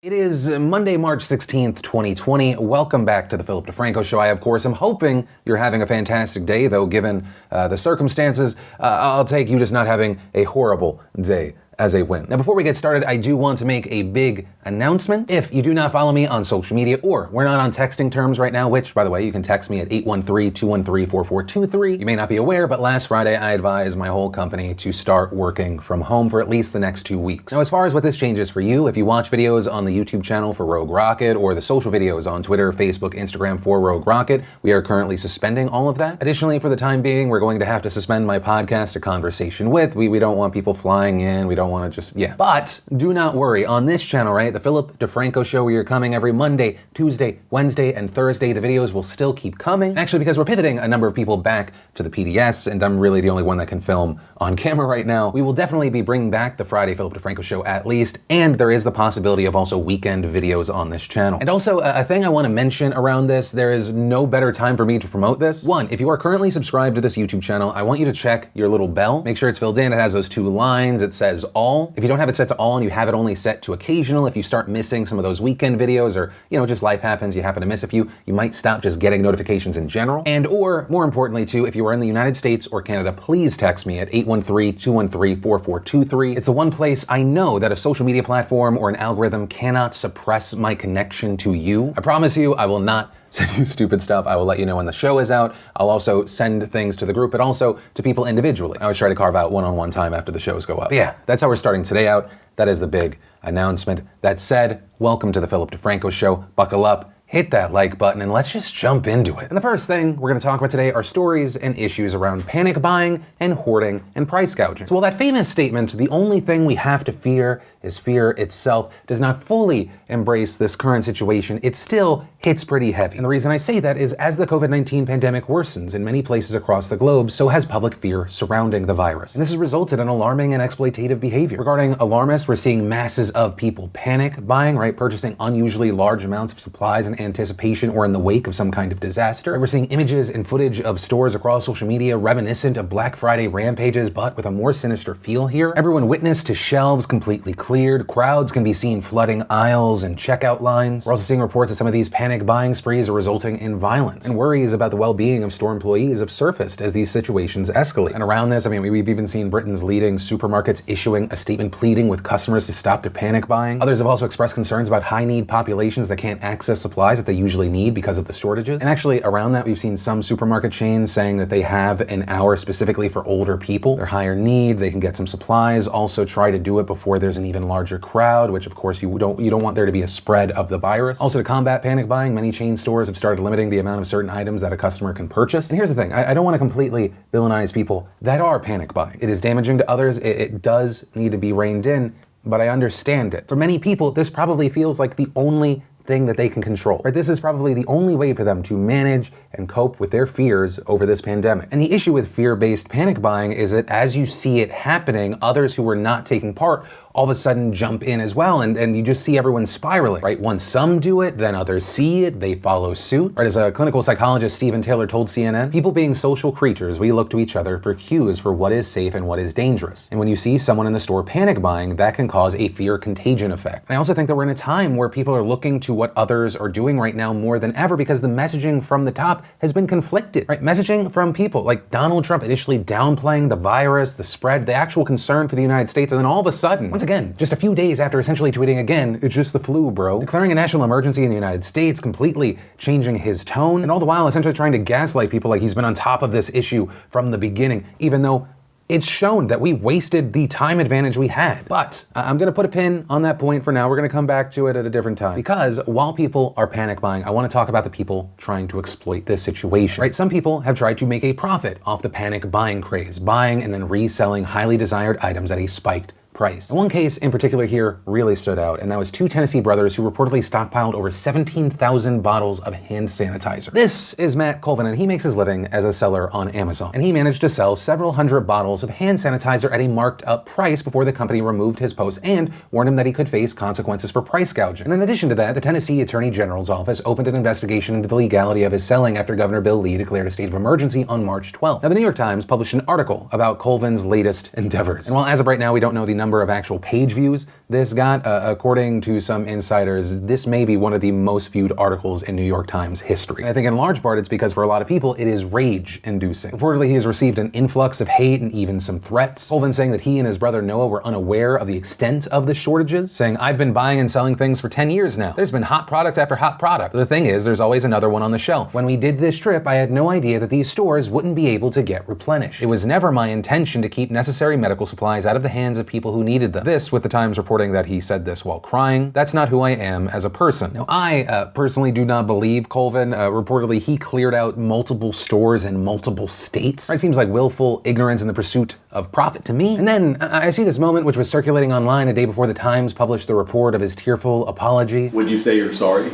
It is Monday, March 16th, 2020. Welcome back to the Philip DeFranco Show. I, of course, am hoping you're having a fantastic day, though given the circumstances, I'll take you just not having a horrible day as a win. Now, before we get started, I do want to make a big announcement. If you do not follow me on social media, or we're not on texting terms right now, which, by the way, you can text me at 813-213-4423. You may not be aware, but last Friday I advised my whole company to start working from home for at least the next 2 weeks. Now, as far as what this changes for you, if you watch videos on the YouTube channel for Rogue Rocket, or the social videos on Twitter, Facebook, Instagram for Rogue Rocket, we are currently suspending all of that. Additionally, for the time being, we're going to have to suspend my podcast, A Conversation With. We don't want people flying in. We don't want to just, But do not worry. On this channel, right, the Philip DeFranco Show, we are coming every Monday, Tuesday, Wednesday, and Thursday. The videos will still keep coming. Actually, because we're pivoting a number of people back to the PDS, and I'm really the only one that can film on camera right now, we will definitely be bringing back the Friday Philip DeFranco Show at least, and there is the possibility of also weekend videos on this channel. And also, a thing I want to mention around this, there is no better time for me to promote this. One, if you are currently subscribed to this YouTube channel, I want you to check your little bell. Make sure it's filled in. It has those 2 lines. It says all. If you don't have it set to all and you have it only set to occasional, if you start missing some of those weekend videos, or, just life happens, you happen to miss a few, you might stop just getting notifications in general. And or, more importantly too, if you are in the United States or Canada, please text me at 813-213-4423. It's the one place I know that a social media platform or an algorithm cannot suppress my connection to you. I promise you, I will not send you stupid stuff. I will let you know when the show is out. I'll also send things to the group, but also to people individually. I always try to carve out one-on-one time after the shows go up. But yeah, that's how we're starting today out. That is the big announcement. That said, welcome to the Philip DeFranco Show. Buckle up, hit that like button, and let's just jump into it. And the first thing we're going to talk about today are stories and issues around panic buying and hoarding and price gouging. So while that famous statement, the only thing we have to fear is fear itself, does not fully embrace this current situation, it still hits pretty heavy. And the reason I say that is as the COVID-19 pandemic worsens in many places across the globe, so has public fear surrounding the virus. And this has resulted in alarming and exploitative behavior. Regarding alarmists, we're seeing masses of people panic buying, right? Purchasing unusually large amounts of supplies in anticipation or in the wake of some kind of disaster. And we're seeing images and footage of stores across social media reminiscent of Black Friday rampages, but with a more sinister feel here. Everyone witness to shelves completely cleared. Crowds can be seen flooding aisles and checkout lines. We're also seeing reports that some of these panic buying sprees are resulting in violence. And worries about the well-being of store employees have surfaced as these situations escalate. And around this, we've even seen Britain's leading supermarkets issuing a statement pleading with customers to stop their panic buying. Others have also expressed concerns about high-need populations that can't access supplies that they usually need because of the shortages. And actually, around that, we've seen some supermarket chains saying that they have an hour specifically for older people. They're higher need, they can get some supplies, also try to do it before there's an even larger crowd, which of course you don't want there to be a spread of the virus. Also, to combat panic buying, many chain stores have started limiting the amount of certain items that a customer can purchase. And here's the thing, I don't want to completely villainize people that are panic buying. It is damaging to others, it does need to be reined in, but I understand it. For many people, this probably feels like the only thing that they can control. Right? This is probably the only way for them to manage and cope with their fears over this pandemic. And the issue with fear-based panic buying is that as you see it happening, others who are not taking part all of a sudden jump in as well, and you just see everyone spiraling, right? Once some do it, then others see it, they follow suit. Right, as a clinical psychologist, Stephen Taylor told CNN, people being social creatures, we look to each other for cues for what is safe and what is dangerous. And when you see someone in the store panic buying, that can cause a fear contagion effect. And I also think that we're in a time where people are looking to what others are doing right now more than ever because the messaging from the top has been conflicted, right? Messaging from people like Donald Trump initially downplaying the virus, the spread, the actual concern for the United States, and then all of a sudden, once again, just a few days after essentially tweeting again, it's just the flu, bro, declaring a national emergency in the United States, completely changing his tone, and all the while essentially trying to gaslight people like he's been on top of this issue from the beginning, even though it's shown that we wasted the time advantage we had. But I'm gonna put a pin on that point for now. We're gonna come back to it at a different time. Because while people are panic buying, I wanna talk about the people trying to exploit this situation, right? Some people have tried to make a profit off the panic buying craze, buying and then reselling highly desired items at a spiked price. And one case in particular here really stood out, and that was 2 Tennessee brothers who reportedly stockpiled over 17,000 bottles of hand sanitizer. This is Matt Colvin, and he makes his living as a seller on Amazon. And he managed to sell several hundred bottles of hand sanitizer at a marked up price before the company removed his post and warned him that he could face consequences for price gouging. And in addition to that, the Tennessee Attorney General's office opened an investigation into the legality of his selling after Governor Bill Lee declared a state of emergency on March 12th. Now, the New York Times published an article about Colvin's latest endeavors. And while as of right now we don't know the number of actual page views this got, according to some insiders, this may be one of the most viewed articles in New York Times history. And I think in large part it's because for a lot of people it is rage-inducing. Reportedly, he has received an influx of hate and even some threats. Colvin saying that he and his brother Noah were unaware of the extent of the shortages, saying, "I've been buying and selling things for 10 years now. There's been hot product after hot product. But the thing is, there's always another one on the shelf. When we did this trip, I had no idea that these stores wouldn't be able to get replenished. It was never my intention to keep necessary medical supplies out of the hands of people who needed them." This, with the Times reporting that he said this while crying. That's not who I am as a person. Now, I personally do not believe Colvin. Reportedly, he cleared out multiple stores in multiple states. It seems like willful ignorance in the pursuit of profit to me. And then I see this moment, which was circulating online a day before the Times published the report of his tearful apology. Would you say you're sorry?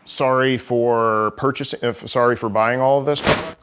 Sorry for purchasing, sorry for buying all of this product.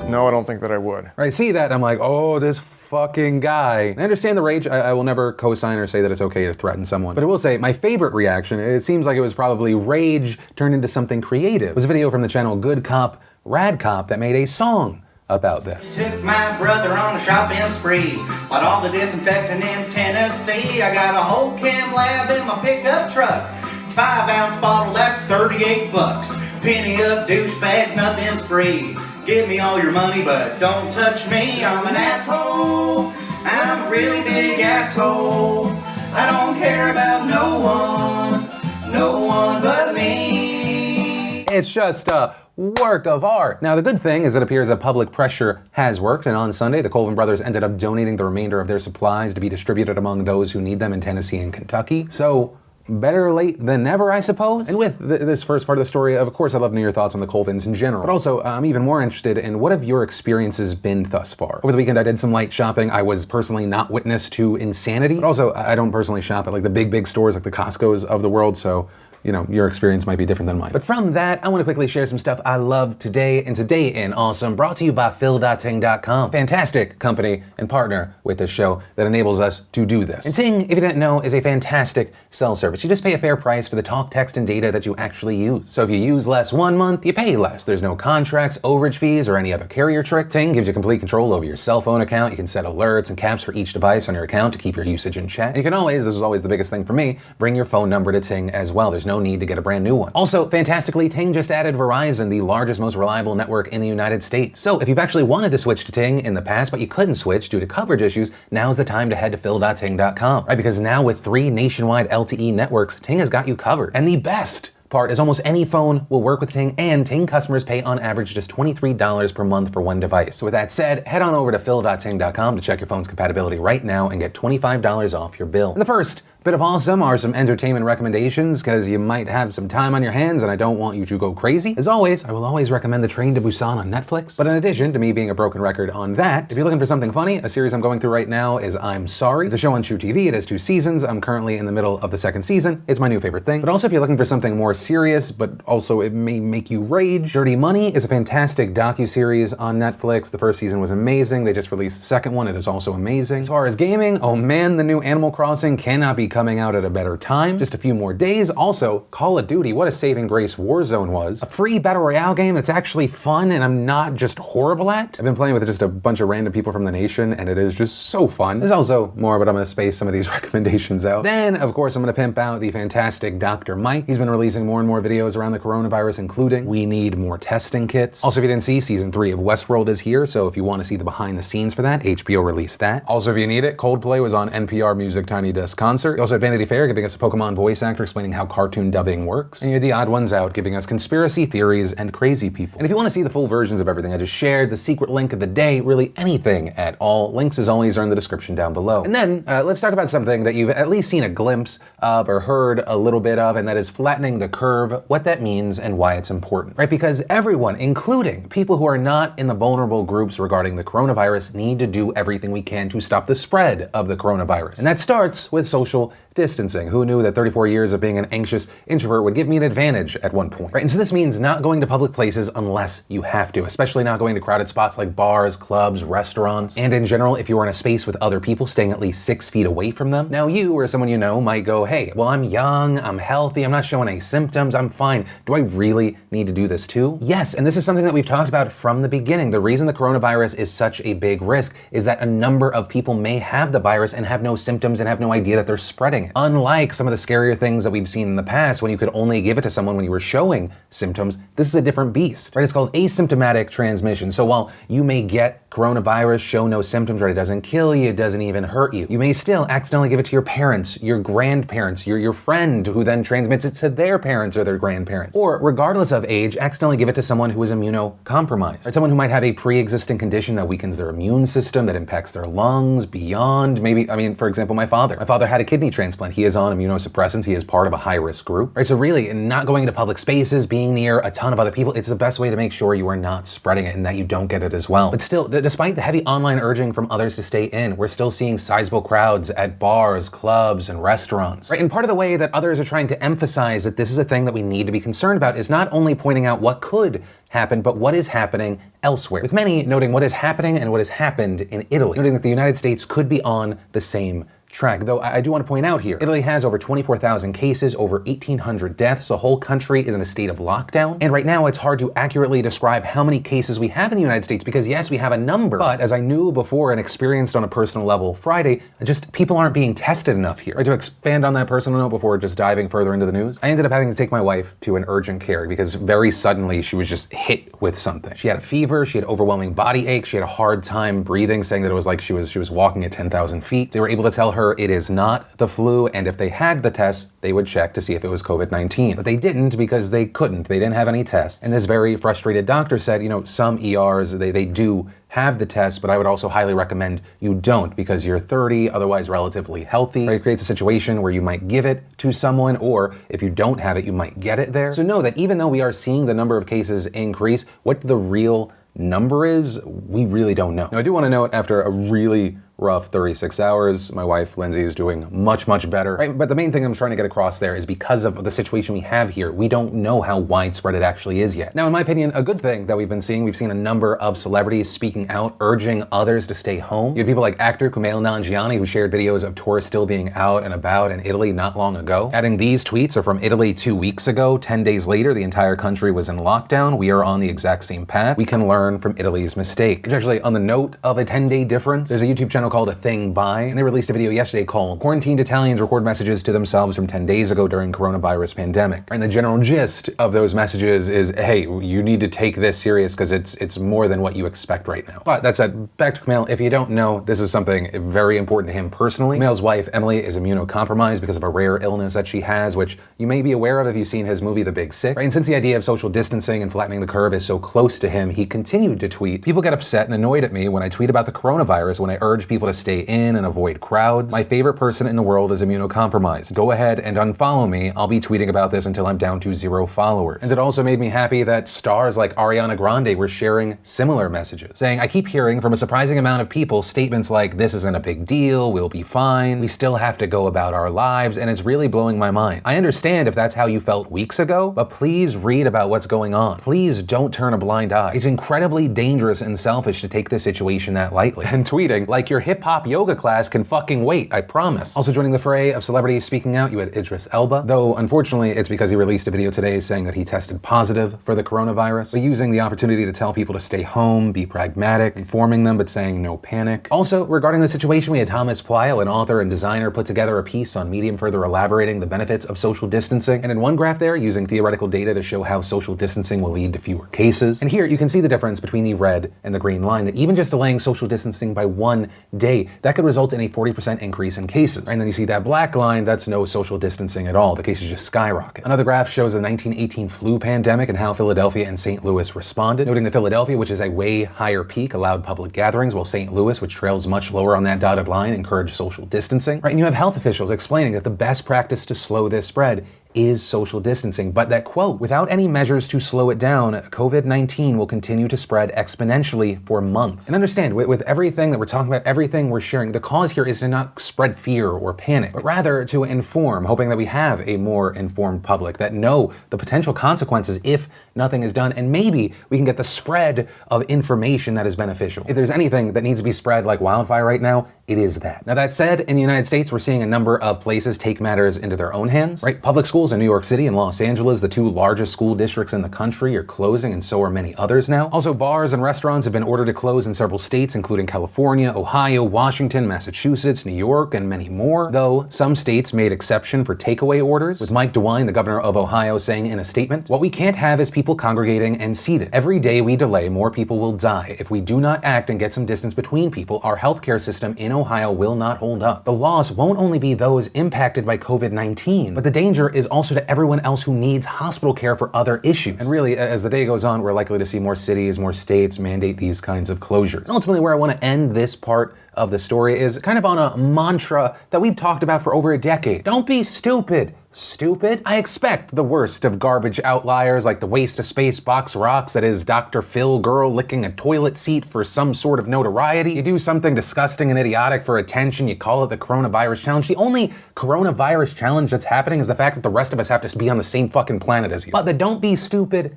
No, I don't think that I would. I see that, I'm like, oh, this fucking guy. And I understand the rage. I will never co-sign or say that it's okay to threaten someone. But I will say, my favorite reaction, it seems like it was probably rage turned into something creative, was a video from the channel Good Cop, Rad Cop that made a song about this. Took my brother on a shopping spree. Bought all the disinfectant in Tennessee. I got a whole chem lab in my pickup truck. 5-ounce bottle, that's 38 bucks. Penny up, douchebags, nothing's free. Give me all your money, but don't touch me. I'm an asshole. I'm a really big asshole. I don't care about no one but me. It's just a work of art. Now, the good thing is it appears that public pressure has worked, and on Sunday, the Colvin brothers ended up donating the remainder of their supplies to be distributed among those who need them in Tennessee and Kentucky. So, better late than never, I suppose. And with this first part of the story, of course, I'd love to know your thoughts on the Colvins in general. But also, I'm even more interested in what have your experiences been thus far? Over the weekend, I did some light shopping. I was personally not witness to insanity. But also, I don't personally shop at like the big stores like the Costco's of the world, so you know, your experience might be different than mine. But from that, I want to quickly share some stuff I love today, and Today in Awesome, brought to you by Phil.Ting.com. Fantastic company and partner with this show that enables us to do this. And Ting, if you didn't know, is a fantastic cell service. You just pay a fair price for the talk, text, and data that you actually use. So if you use less one month, you pay less. There's no contracts, overage fees, or any other carrier trick. Ting gives you complete control over your cell phone account. You can set alerts and caps for each device on your account to keep your usage in check. And you can always, this is always the biggest thing for me, bring your phone number to Ting as well. There's no need to get a brand new one. Also, fantastically, Ting just added Verizon, the largest, most reliable network in the United States. So if you've actually wanted to switch to Ting in the past, but you couldn't switch due to coverage issues, now's the time to head to Phil.Ting.com, right? Because now with 3 nationwide LTE networks, Ting has got you covered. And the best part is almost any phone will work with Ting, and Ting customers pay on average just $23 per month for one device. So with that said, head on over to Phil.Ting.com to check your phone's compatibility right now and get $25 off your bill. And the first bit of awesome are some entertainment recommendations, because you might have some time on your hands and I don't want you to go crazy. As always, I will always recommend The Train to Busan on Netflix. But in addition to me being a broken record on that, if you're looking for something funny, a series I'm going through right now is I'm Sorry. It's a show on truTV. It has 2 seasons. I'm currently in the middle of the 2nd season. It's my new favorite thing. But also if you're looking for something more serious, but also it may make you rage, Dirty Money is a fantastic docuseries on Netflix. The 1st season was amazing. They just released the 2nd one. It is also amazing. As far as gaming, oh man, the new Animal Crossing cannot be coming out at a better time. Just a few more days. Also, Call of Duty, what a saving grace Warzone was. A free battle royale game that's actually fun and I'm not just horrible at. I've been playing with just a bunch of random people from the nation and it is just so fun. There's also more, but I'm gonna space some of these recommendations out. Then, of course, I'm gonna pimp out the fantastic Dr. Mike. He's been releasing more and more videos around the coronavirus, including We Need More Testing Kits. Also, if you didn't see, season 3 of Westworld is here, so if you want to see the behind the scenes for that, HBO released that. Also, if you need it, Coldplay was on NPR Music Tiny Desk Concert. You also had Vanity Fair giving us a Pokemon voice actor explaining how cartoon dubbing works. And you're the odd ones out giving us conspiracy theories and crazy people. And if you want to see the full versions of everything I just shared, the secret link of the day, really anything at all, links as always are in the description down below. And then let's talk about something that you've at least seen a glimpse of or heard a little bit of, and that is flattening the curve, what that means and why it's important, right? Because everyone, including people who are not in the vulnerable groups regarding the coronavirus, need to do everything we can to stop the spread of the coronavirus. And that starts with social distancing. Who knew that 34 years of being an anxious introvert would give me an advantage at one point, right? And so this means not going to public places unless you have to, especially not going to crowded spots like bars, clubs, restaurants, and in general, if you are in a space with other people, staying at least 6 feet away from them. Now you or someone you know might go, hey, well, I'm young, I'm healthy, I'm not showing any symptoms, I'm fine. Do I really need to do this too? Yes, and this is something that we've talked about from the beginning. The reason the coronavirus is such a big risk is that a number of people may have the virus and have no symptoms and have no idea that they're spreading it. Unlike some of the scarier things that we've seen in the past when you could only give it to someone when you were showing symptoms, this is a different beast, right? It's called asymptomatic transmission. So while you may get coronavirus, show no symptoms, right? It doesn't kill you, it doesn't even hurt you. You may still accidentally give it to your parents, your grandparents, your friend who then transmits it to their parents or their grandparents. Or regardless of age, accidentally give it to someone who is immunocompromised, right? Someone who might have a pre-existing condition that weakens their immune system, that impacts their lungs, beyond maybe, for example, my father. My father had a kidney transplant. He is on immunosuppressants. He is part of a high-risk group, right? So really, not going to public spaces, being near a ton of other people, it's the best way to make sure you are not spreading it and that you don't get it as well. But still, despite the heavy online urging from others to stay in, we're still seeing sizable crowds at bars, clubs, and restaurants, right? And part of the way that others are trying to emphasize that this is a thing that we need to be concerned about is not only pointing out what could happen, but what is happening elsewhere. With many noting what is happening and what has happened in Italy, noting that the United States could be on the same track. Though I do want to point out here, Italy has over 24,000 cases, over 1,800 deaths. The whole country is in a state of lockdown. And right now it's hard to accurately describe how many cases we have in the United States because yes, we have a number, but as I knew before and experienced on a personal level Friday, just people aren't being tested enough here. Right, to expand on that personal note before just diving further into the news, I ended up having to take my wife to an urgent care because very suddenly she was just hit with something. She had a fever, she had overwhelming body ache, she had a hard time breathing, saying that it was like she was walking at 10,000 feet. They were able to tell her it is not the flu, and if they had the test, they would check to see if it was COVID-19. But they didn't because they couldn't. They didn't have any tests. And this very frustrated doctor said, some ERs, they do have the test, but I would also highly recommend you don't because you're 30, otherwise relatively healthy. Right? It creates a situation where you might give it to someone, or if you don't have it, you might get it there. So know that even though we are seeing the number of cases increase, what the real number is, we really don't know. Now, I do want to note, after a really rough 36 hours, my wife, Lindsay, is doing much, much better. Right? But the main thing I'm trying to get across there is because of the situation we have here, we don't know how widespread it actually is yet. Now, in my opinion, a good thing that we've seen a number of celebrities speaking out, urging others to stay home. You had people like actor Kumail Nanjiani, who shared videos of tourists still being out and about in Italy not long ago. Adding these tweets are from Italy 2 weeks ago. 10 days later, the entire country was in lockdown. We are on the exact same path. We can learn from Italy's mistake. Which actually, on the note of a 10-day difference, there's a YouTube channel called A Thing By, and they released a video yesterday called Quarantined Italians Record Messages to Themselves from 10 Days Ago During Coronavirus Pandemic. And the general gist of those messages is, hey, you need to take this serious because it's more than what you expect right now. But that said, back to Kumail. If you don't know, this is something very important to him personally. Kumail's wife, Emily, is immunocompromised because of a rare illness that she has, which you may be aware of if you've seen his movie The Big Sick. Right? And since the idea of social distancing and flattening the curve is so close to him, he continued to tweet, "People get upset and annoyed at me when I tweet about the coronavirus when I urge people to stay in and avoid crowds. My favorite person in the world is immunocompromised. Go ahead and unfollow me. I'll be tweeting about this until I'm down to 0 followers." And it also made me happy that stars like Ariana Grande were sharing similar messages, saying, "I keep hearing from a surprising amount of people statements like, this isn't a big deal, we'll be fine, we still have to go about our lives, and it's really blowing my mind. I understand if that's how you felt weeks ago, but please read about what's going on. Please don't turn a blind eye. It's incredibly dangerous and selfish to take this situation that lightly." And tweeting, "Like your hip-hop yoga class can fucking wait, I promise." Also joining the fray of celebrities speaking out, you had Idris Elba, though unfortunately it's because he released a video today saying that he tested positive for the coronavirus, but using the opportunity to tell people to stay home, be pragmatic, informing them but saying no panic. Also, regarding the situation, we had Thomas Puayo, an author and designer, put together a piece on Medium further elaborating the benefits of social distancing, and in one graph there, using theoretical data to show how social distancing will lead to fewer cases. And here you can see the difference between the red and the green line, that even just delaying social distancing by 1 day, that could result in a 40% increase in cases. And then you see that black line, that's no social distancing at all. The cases just skyrocket. Another graph shows the 1918 flu pandemic and how Philadelphia and St. Louis responded, noting that Philadelphia, which is a way higher peak, allowed public gatherings, while St. Louis, which trails much lower on that dotted line, encouraged social distancing. Right, and you have health officials explaining that the best practice to slow this spread is social distancing, but that, quote, without any measures to slow it down, COVID-19 will continue to spread exponentially for months. And understand, with everything that we're talking about, everything we're sharing, the cause here is to not spread fear or panic, but rather to inform, hoping that we have a more informed public that know the potential consequences if nothing is done, and maybe we can get the spread of information that is beneficial. If there's anything that needs to be spread like wildfire right now, it is that. Now that said, in the United States, we're seeing a number of places take matters into their own hands, right? Public schools in New York City and Los Angeles, the two largest school districts in the country, are closing, and so are many others now. Also, bars and restaurants have been ordered to close in several states, including California, Ohio, Washington, Massachusetts, New York, and many more, though some states made exception for takeaway orders, with Mike DeWine, the governor of Ohio, saying in a statement, "What we can't have is people congregating and seated. Every day we delay, more people will die. If we do not act and get some distance between people, our healthcare system in Ohio will not hold up. The loss won't only be those impacted by COVID-19, but the danger is also to everyone else who needs hospital care for other issues." And really, as the day goes on, we're likely to see more cities, more states mandate these kinds of closures. And ultimately, where I want to end this part of the story is kind of on a mantra that we've talked about for over a decade. Don't be stupid. Stupid? I expect the worst of garbage outliers like the waste of space box rocks that is Dr. Phil girl licking a toilet seat for some sort of notoriety. You do something disgusting and idiotic for attention, you call it the coronavirus challenge. The only coronavirus challenge that's happening is the fact that the rest of us have to be on the same fucking planet as you. But the don't be stupid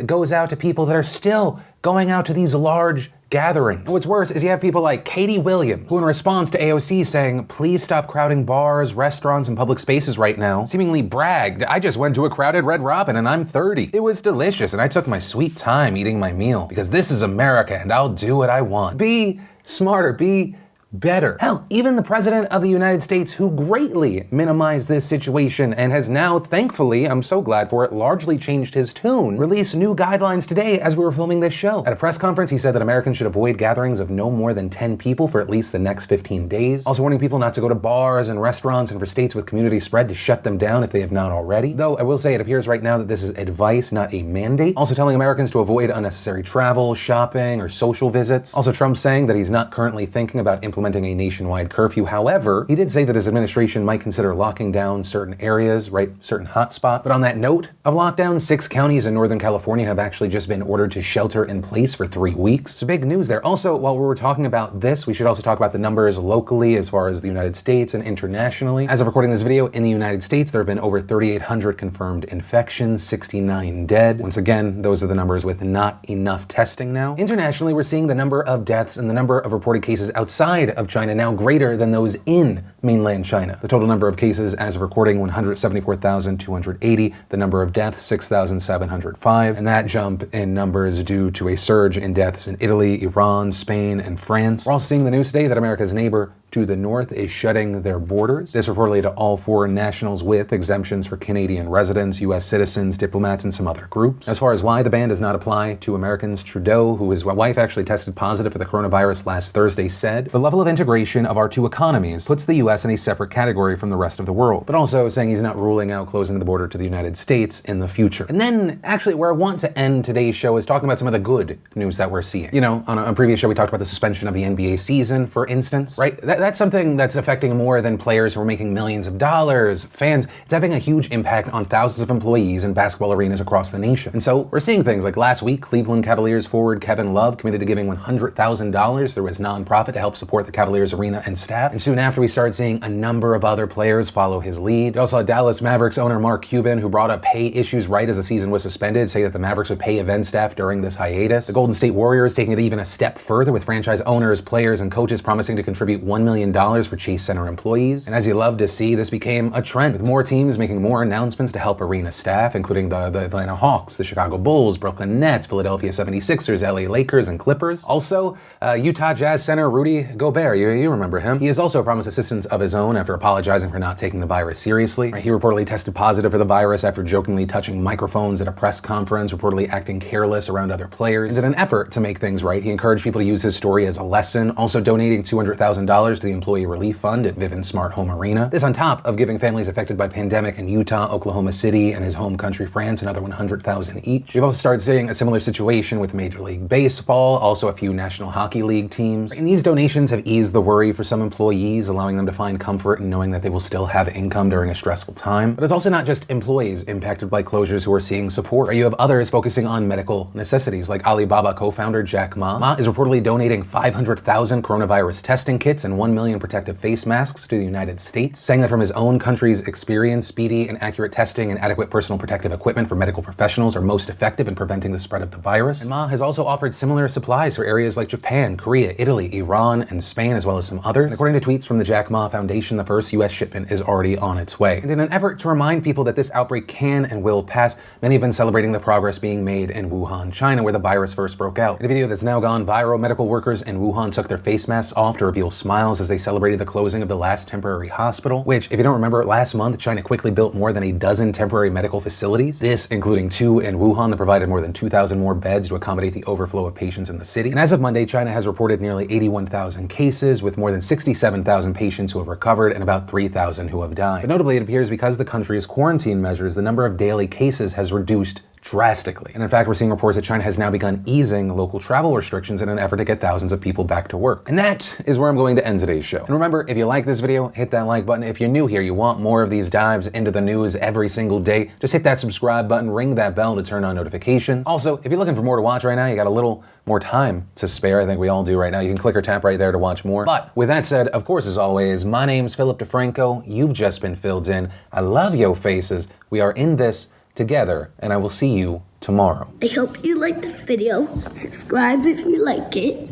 goes out to people that are still going out to these large gatherings. And what's worse is you have people like Katie Williams, who in response to AOC saying, "Please stop crowding bars, restaurants, and public spaces right now," seemingly bragged, "I just went to a crowded Red Robin and I'm 30. It was delicious and I took my sweet time eating my meal because this is America and I'll do what I want." Be smarter, be better. Hell, even the president of the United States, who greatly minimized this situation and has now, thankfully, I'm so glad for it, largely changed his tune, released new guidelines today as we were filming this show. At a press conference, he said that Americans should avoid gatherings of no more than 10 people for at least the next 15 days. Also warning people not to go to bars and restaurants, and for states with community spread to shut them down if they have not already. Though I will say it appears right now that this is advice, not a mandate. Also telling Americans to avoid unnecessary travel, shopping, or social visits. Also Trump saying that he's not currently thinking about implementing a nationwide curfew. However, he did say that his administration might consider locking down certain areas, right, certain hotspots. But on that note of lockdown, 6 counties in Northern California have actually just been ordered to shelter in place for 3 weeks. So big news there. Also, while we were talking about this, we should also talk about the numbers locally as far as the United States and internationally. As of recording this video, in the United States, there have been over 3,800 confirmed infections, 69 dead. Once again, those are the numbers with not enough testing now. Internationally, we're seeing the number of deaths and the number of reported cases outside of China now greater than those in mainland China. The total number of cases as of recording, 174,280. The number of deaths, 6,705. And that jump in numbers due to a surge in deaths in Italy, Iran, Spain, and France. We're also seeing the news today that America's neighbor to the north is shutting their borders. This reportedly to all foreign nationals with exemptions for Canadian residents, U.S. citizens, diplomats, and some other groups. As far as why the ban does not apply to Americans, Trudeau, who his wife actually tested positive for the coronavirus last Thursday, said, "The level of integration of our two economies puts the U.S. in a separate category from the rest of the world," but also saying he's not ruling out closing the border to the United States in the future. And then, actually, where I want to end today's show is talking about some of the good news that we're seeing. You know, on a previous show, we talked about the suspension of the NBA season, for instance, right? That's something that's affecting more than players who are making millions of dollars, fans. It's having a huge impact on thousands of employees in basketball arenas across the nation. And so we're seeing things like last week, Cleveland Cavaliers forward Kevin Love committed to giving $100,000 through his nonprofit to help support the Cavaliers arena and staff. And soon after, we started seeing a number of other players follow his lead. We also saw Dallas Mavericks owner Mark Cuban, who brought up pay issues right as the season was suspended, say that the Mavericks would pay event staff during this hiatus. The Golden State Warriors taking it even a step further, with franchise owners, players, and coaches promising to contribute $1 million for Chase Center employees. And as you love to see, this became a trend, with more teams making more announcements to help arena staff, including the Atlanta Hawks, the Chicago Bulls, Brooklyn Nets, Philadelphia 76ers, LA Lakers, and Clippers. Also, Utah Jazz center Rudy Gobert, you remember him. He has also promised assistance of his own after apologizing for not taking the virus seriously. He reportedly tested positive for the virus after jokingly touching microphones at a press conference, reportedly acting careless around other players. And in an effort to make things right, he encouraged people to use his story as a lesson, also donating $200,000 to the Employee Relief Fund at Vivint Smart Home Arena. This on top of giving families affected by pandemic in Utah, Oklahoma City, and his home country France another $100,000 each. We've also started seeing a similar situation with Major League Baseball, also a few National Hockey League teams. And these donations have eased the worry for some employees, allowing them to find comfort in knowing that they will still have income during a stressful time. But it's also not just employees impacted by closures who are seeing support. You have others focusing on medical necessities, like Alibaba co-founder Jack Ma. Ma is reportedly donating 500,000 coronavirus testing kits and 1 million protective face masks to the United States, saying that from his own country's experience, speedy and accurate testing and adequate personal protective equipment for medical professionals are most effective in preventing the spread of the virus. And Ma has also offered similar supplies for areas like Japan, Korea, Italy, Iran, and Spain, as well as some others. And according to tweets from the Jack Ma Foundation, the first US shipment is already on its way. And in an effort to remind people that this outbreak can and will pass, many have been celebrating the progress being made in Wuhan, China, where the virus first broke out. In a video that's now gone viral, medical workers in Wuhan took their face masks off to reveal smiles as they celebrated the closing of the last temporary hospital, which, if you don't remember, last month, China quickly built more than a dozen temporary medical facilities, this including 2 in Wuhan that provided more than 2,000 more beds to accommodate the overflow of patients in the city. And as of Monday, China has reported nearly 81,000 cases, with more than 67,000 patients who have recovered and about 3,000 who have died. But notably, it appears because of the country's quarantine measures, the number of daily cases has reduced drastically. And in fact, we're seeing reports that China has now begun easing local travel restrictions in an effort to get thousands of people back to work. And that is where I'm going to end today's show. And remember, if you like this video, hit that like button. If you're new here, you want more of these dives into the news every single day, just hit that subscribe button, ring that bell to turn on notifications. Also, if you're looking for more to watch right now, you got a little more time to spare. I think we all do right now. You can click or tap right there to watch more. But with that said, of course, as always, my name's Philip DeFranco. You've just been filled in. I love yo faces. We are in this together, and I will see you tomorrow. I hope you liked the video. Subscribe if you like it.